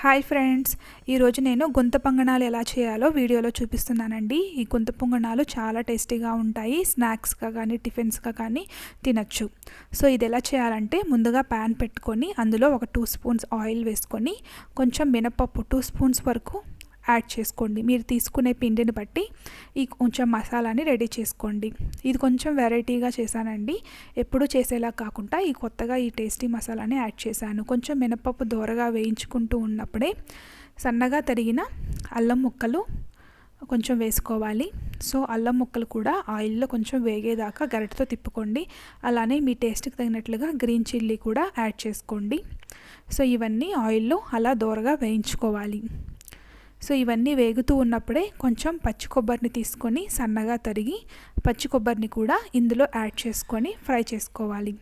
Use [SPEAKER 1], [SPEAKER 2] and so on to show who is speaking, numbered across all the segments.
[SPEAKER 1] Hi friends, ఈరోజు నేను గుంత పొంగనాలు ఎలా చేయాలో వీడియోలో చూపిస్తున్నానండి. ఈ గుంత పొంగనాలు చాలా టేస్టీగా ఉంటాయి. స్నాక్స్గా కానీ టిఫిన్స్గా కానీ తినచ్చు. సో ఇది ఎలా చేయాలంటే, ముందుగా ప్యాన్ పెట్టుకొని అందులో ఒక 2 స్పూన్స్ ఆయిల్ వేసుకొని కొంచెం మినపప్పు 2 స్పూన్స్ వరకు యాడ్ చేసుకోండి. మీరు తీసుకునే పిండిని బట్టి ఈ కొంచెం మసాలాని రెడీ చేసుకోండి. ఇది కొంచెం వెరైటీగా చేశానండి, ఎప్పుడు చేసేలా కాకుండా ఈ కొత్తగా ఈ టేస్టీ మసాలాని యాడ్ చేశాను. కొంచెం మినపప్పు దోరగా వేయించుకుంటూ ఉన్నప్పుడే సన్నగా తరిగిన అల్లం ముక్కలు కొంచెం వేసుకోవాలి. సో అల్లం ముక్కలు కూడా ఆయిల్లో కొంచెం వేగేదాకా గరిటెతో తిప్పుకోండి. అలానే మీ టేస్ట్కి తగినట్లుగా గ్రీన్ చిల్లీ కూడా యాడ్ చేసుకోండి. సో ఇవన్నీ ఆయిల్లో అలా దోరగా వేయించుకోవాలి. సో ఇవన్నీ వేగుతూ ఉన్నప్పుడే కొంచెం పచ్చి కొబ్బరిని తీసుకొని సన్నగా తరిగి పచ్చి కొబ్బరిని కూడా ఇందులో యాడ్ చేసుకొని ఫ్రై చేసుకోవాలి.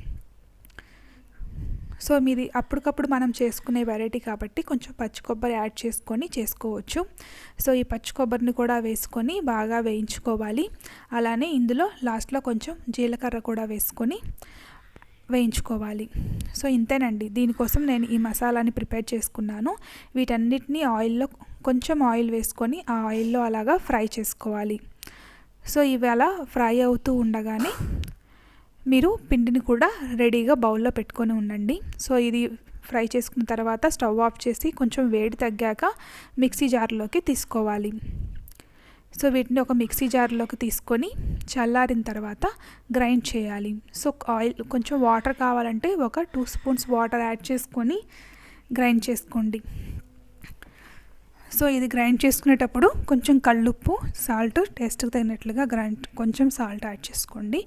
[SPEAKER 1] సో మీది అప్పటికప్పుడు మనం చేసుకునే వెరైటీ కాబట్టి కొంచెం పచ్చి కొబ్బరి యాడ్ చేసుకొని చేసుకోవచ్చు. సో ఈ పచ్చి కొబ్బరిని కూడా వేసుకొని బాగా వేయించుకోవాలి. అలానే ఇందులో లాస్ట్లో కొంచెం జీలకర్ర కూడా వేసుకొని వేయించుకోవాలి. సో ఇంతేనండి, దీనికోసం నేను ఈ మసాలాని ప్రిపేర్ చేసుకున్నాను. వీటన్నిటిని ఆయిల్లో కొంచెం ఆయిల్ వేసుకొని ఆ ఆయిల్లో అలాగా ఫ్రై చేసుకోవాలి. సో ఇవి అలా ఫ్రై అవుతూ ఉండగానే మీరు పిండిని కూడా రెడీగా బౌల్లో పెట్టుకొని ఉండండి. సో ఇది ఫ్రై చేసుకున్న తర్వాత స్టవ్ ఆఫ్ చేసి కొంచెం వేడి తగ్గాక మిక్సీ జార్లోకి తీసుకోవాలి. సో వీటిని ఒక మిక్సీ జార్లోకి తీసుకొని చల్లారిన తర్వాత గ్రైండ్ చేయాలి. సో ఆయిల్ కొంచెం వాటర్ కావాలంటే ఒక 2 స్పూన్స్ వాటర్ యాడ్ చేసుకొని గ్రైండ్ చేసుకోండి. సో ఇది గ్రైండ్ చేసుకునేటప్పుడు కొంచెం కల్లుప్పు, సాల్ట్ టేస్ట్కి తగినట్లుగా కొంచెం సాల్ట్ యాడ్ చేసుకోండి.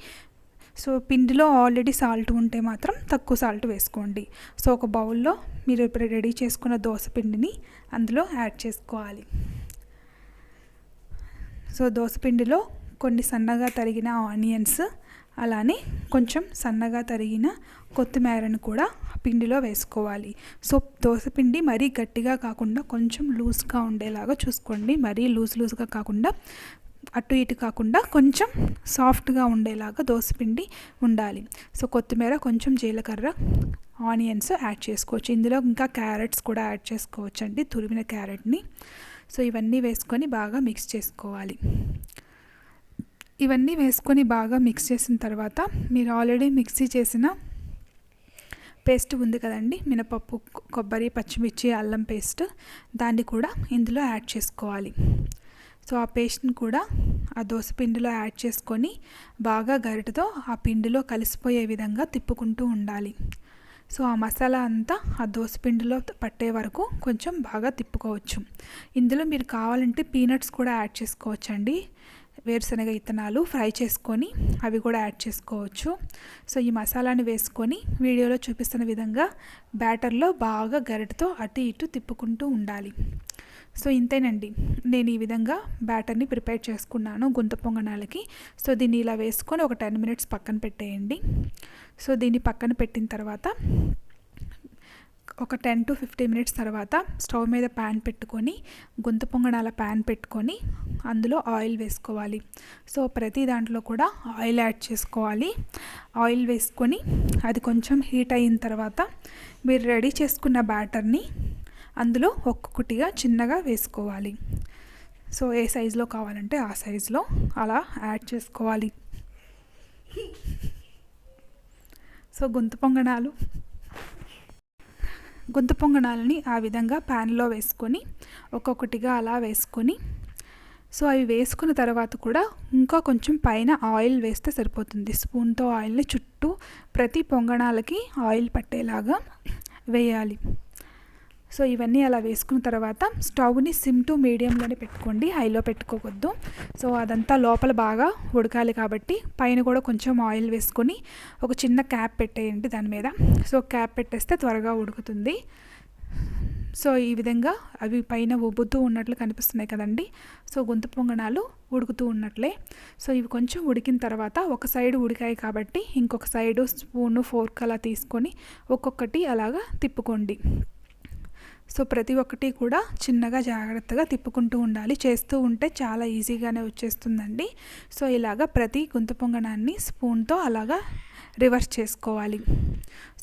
[SPEAKER 1] సో పిండిలో ఆల్రెడీ సాల్ట్ ఉంటే మాత్రం తక్కువ సాల్ట్ వేసుకోండి. సో ఒక బౌల్లో మీరు ఇప్పుడు రెడీ చేసుకున్న దోస పిండిని అందులో యాడ్ చేసుకోవాలి. సో దోసపిండిలో కొన్ని సన్నగా తరిగిన ఆనియన్స్, అలానే కొంచెం సన్నగా తరిగిన కొత్తిమీరను కూడా పిండిలో వేసుకోవాలి. సో దోసపిండి మరీ గట్టిగా కాకుండా కొంచెం లూజ్గా ఉండేలాగా చూసుకోండి. మరీ లూజ్గా కాకుండా అటు ఇటు కాకుండా కొంచెం సాఫ్ట్గా ఉండేలాగా దోసపిండి ఉండాలి. సో కొత్తిమీర, కొంచెం జీలకర్ర, ఆనియన్స్ యాడ్ చేసుకోవచ్చు. ఇందులో ఇంకా క్యారెట్స్ కూడా యాడ్ చేసుకోవచ్చు అండి, తురిమిన క్యారెట్ని. సో ఇవన్నీ వేసుకొని బాగా మిక్స్ చేసుకోవాలి. ఇవన్నీ వేసుకొని బాగా మిక్స్ చేసిన తర్వాత మీరు ఆల్రెడీ మిక్సీ చేసిన పేస్ట్ ఉంది కదండి, మినపప్పు, కొబ్బరి, పచ్చిమిర్చి, అల్లం పేస్ట్, దాన్ని కూడా ఇందులో యాడ్ చేసుకోవాలి. సో ఆ పేస్ట్ని కూడా ఆ దోస పిండిలో యాడ్ చేసుకొని బాగా గరిటెతో ఆ పిండిలో కలిసిపోయే విధంగా తిప్పుకుంటూ ఉండాలి. సో ఆ మసాలా అంతా ఆ దోసపిండిలో పట్టే వరకు కొంచెం బాగా తిప్పుకోవచ్చు. ఇందులో మీరు కావాలంటే పీనట్స్ కూడా యాడ్ చేసుకోవచ్చు అండి, వేరుశనగ విత్తనాలు ఫ్రై చేసుకొని అవి కూడా యాడ్ చేసుకోవచ్చు. సో ఈ మసాలాని వేసుకొని వీడియోలో చూపిస్తున్న విధంగా బ్యాటర్లో బాగా గరిటెతో అటు ఇటు తిప్పుకుంటూ ఉండాలి. సో ఇంతేనండి, నేను ఈ విధంగా బ్యాటర్ని ప్రిపేర్ చేసుకున్నాను గుంత పొంగనాలకి. సో దీన్ని ఇలా వేసుకొని ఒక 10 మినిట్స్ పక్కన పెట్టేయండి. సో దీన్ని పక్కన పెట్టిన తర్వాత ఒక 10 to 15 మినిట్స్ తర్వాత స్టవ్ మీద ప్యాన్ పెట్టుకొని గుంత పొంగనాల ప్యాన్ పెట్టుకొని అందులో ఆయిల్ వేసుకోవాలి. సో ప్రతి దాంట్లో కూడా ఆయిల్ యాడ్ చేసుకోవాలి. ఆయిల్ వేసుకొని అది కొంచెం హీట్ అయిన తర్వాత మీరు రెడీ చేసుకున్న బ్యాటర్ని అందులో ఒక్కొక్కటిగా చిన్నగా వేసుకోవాలి. సో ఏ సైజులో కావాలంటే ఆ సైజులో అలా యాడ్ చేసుకోవాలి. సో గుంత పొంగనాలని ఆ విధంగా ప్యాన్లో వేసుకొని ఒక్కొక్కటిగా అలా వేసుకొని, సో అవి వేసుకున్న తర్వాత కూడా ఇంకా కొంచెం పైన ఆయిల్ వేస్తే సరిపోతుంది. స్పూన్తో ఆయిల్ని చుట్టూ ప్రతి పొంగనాలకి ఆయిల్ పట్టేలాగా వేయాలి. సో ఇవన్నీ అలా వేసుకున్న తర్వాత స్టవ్ని సిమ్ టు మీడియంలోనే పెట్టుకోండి, హైలో పెట్టుకోవద్దు. సో అదంతా లోపల బాగా ఉడకాలి కాబట్టి పైన కూడా కొంచెం ఆయిల్ వేసుకొని ఒక చిన్న క్యాప్ పెట్టేయండి దాని మీద. సో క్యాప్ పెట్టేస్తే త్వరగా ఉడుకుతుంది. సో ఈ విధంగా అవి పైన ఉబ్బుతూ ఉన్నట్లు కనిపిస్తున్నాయి కదండి. సో గుంత పొంగనాలు ఉడుకుతూ ఉన్నట్లే. సో ఇవి కొంచెం ఉడికిన తర్వాత ఒక సైడ్ ఉడికాయి కాబట్టి ఇంకొక సైడు స్పూను, ఫోర్క్ అలా తీసుకొని ఒక్కొక్కటి అలాగా తిప్పుకోండి. సో ప్రతి ఒక్కటి కూడా చిన్నగా జాగ్రత్తగా తిప్పుకుంటూ ఉండాలి. చేస్తూ ఉంటే చాలా ఈజీగానే వచ్చేస్తుందండి. సో ఇలాగా ప్రతి గుంత పొంగనాన్ని స్పూన్తో అలాగా రివర్స్ చేసుకోవాలి.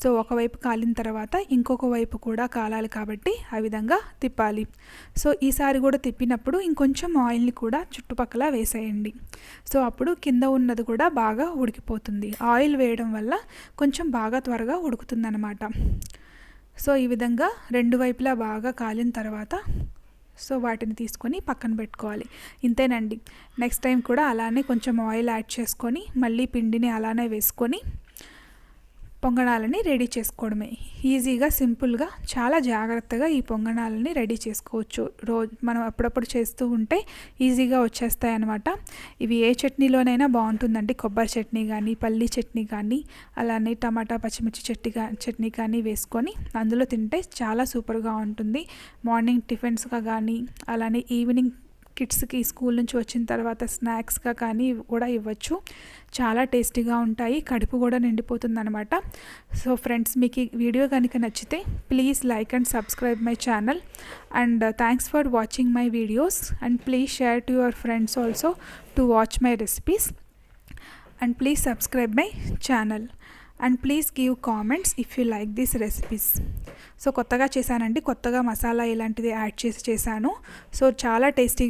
[SPEAKER 1] సో ఒకవైపు కాలిన తర్వాత ఇంకొక వైపు కూడా కాలాలి కాబట్టి ఆ విధంగా తిప్పాలి. సో ఈసారి కూడా తిప్పినప్పుడు ఇంకొంచెం ఆయిల్ని కూడా చుట్టుపక్కల వేసేయండి. సో అప్పుడు కింద ఉన్నది కూడా బాగా ఉడికిపోతుంది. ఆయిల్ వేయడం వల్ల కొంచెం బాగా త్వరగా ఉడుకుతుందన్నమాట. సో ఈ విధంగా రెండు వైపులా బాగా కాలిన తర్వాత సో వాటిని తీసుకొని పక్కన పెట్టుకోవాలి. ఇంతేనండి. నెక్స్ట్ టైం కూడా అలానే కొంచెం ఆయిల్ యాడ్ చేసుకొని మళ్ళీ పిండిని అలానే వేసుకొని పొంగనాలని రెడీ చేసుకోవడమే. ఈజీగా సింపుల్గా చాలా జాగ్రత్తగా ఈ పొంగనాలని రెడీ చేసుకోవచ్చు. మనం అప్పుడప్పుడు చేస్తూ ఉంటే ఈజీగా వచ్చేస్తాయి అన్నమాట. ఇవి ఏ చట్నీలోనైనా బాగుంటుందండి. కొబ్బరి చట్నీ కానీ, పల్లీ చట్నీ కానీ, అలానే టమాటా పచ్చిమిర్చి చట్నీ కానీ వేసుకొని అందులో తింటే చాలా సూపర్గా ఉంటుంది. మార్నింగ్ టిఫిన్స్గా కానీ, అలానే ఈవినింగ్ కిడ్స్కి స్కూల్ నుంచి వచ్చిన తర్వాత స్నాక్స్గా కానీ కూడా ఇవ్వచ్చు. చాలా టేస్టీగా ఉంటాయి. కడుపు కూడా నిండిపోతుంది అనమాట. సో ఫ్రెండ్స్, మీకు ఈ వీడియో కనుక నచ్చితే please like and subscribe my channel. And thanks for watching my videos. And please share to your friends also to watch my recipes. And please subscribe my channel. And please give comments if you like this recipes. So కొత్తగా చేశానండి. కొత్తగా మసాలా ఇలాంటిది add చేశాను. So చాలా tasty